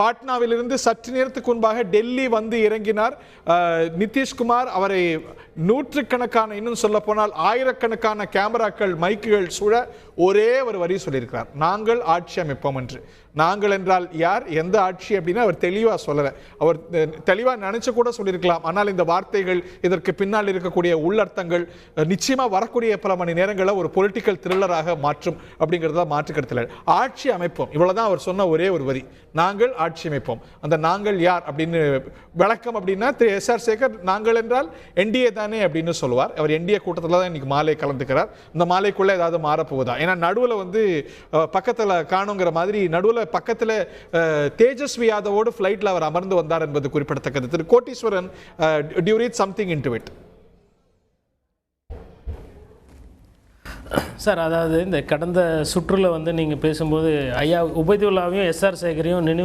பாட்னாவிலிருந்து சற்று நேரத்துக்கு முன்பாக டெல்லி வந்து இறங்கினார் நிதிஷ்குமார். அவரை நூற்றுக்கணக்கான, இன்னும் சொல்ல போனால் ஆயிரக்கணக்கான கேமராக்கள் மைக்குகள் சூழ ஒரே ஒரு வரி சொல்லியிருக்கிறார், நாங்கள் ஆட்சி அமைப்போம் என்று. நாங்கள் என்றால் யார், எந்த ஆட்சி அப்படின்னு அவர் தெளிவாக சொல்லலை. அவர் தெளிவாக நினைச்சு கூட சொல்லியிருக்கலாம். ஆனால் இந்த வார்த்தைகள், இதற்கு பின்னால் இருக்கக்கூடிய உள்ளர்த்தங்கள் நிச்சயமா வரக்கூடிய பல மணி நேரங்களை ஒரு பொலிட்டிக்கல் த்ரில்லராக மாற்றும் அப்படிங்கிறத மாற்றுக்கருத்தில். ஆட்சி அமைப்போம், இவ்வளவுதான் அவர் சொன்ன ஒரே ஒரு வரி, நாங்கள் ஆட்சி அமைப்போம். அந்த நாங்கள் யார் அப்படின்னு விளக்கம் அப்படின்னா திரு எஸ்.ஆர். சேகர் நாங்கள் என்றால் என்டிஏ தானே அப்படின்னு சொல்லுவார். அவர் என்டிஏ கூட்டத்தில் தான் இன்னைக்கு மாலை கலந்துக்கிறார். இந்த மாலைக்குள்ள ஏதாவது மாறப்போகுதா? ஏன்னா நடுவில் வந்து பக்கத்தில் காணுங்கிற மாதிரி நடுவில் பக்கத்தில் தேஜஸ்வி யாதவோடு ஃப்ளைட்டில் அவர் அமர்ந்து வந்தார் என்பது குறிப்பிடத்தக்கது. திரு Kotteeswaran, do you read something into it? Sir, அதாவது இந்த கடந்த சுற்றுல வந்து நீங்கள் பேசும்போது ஐயா உபைதுல்லாவையும் எஸ்.ஆர். சேகரையும் நினைவு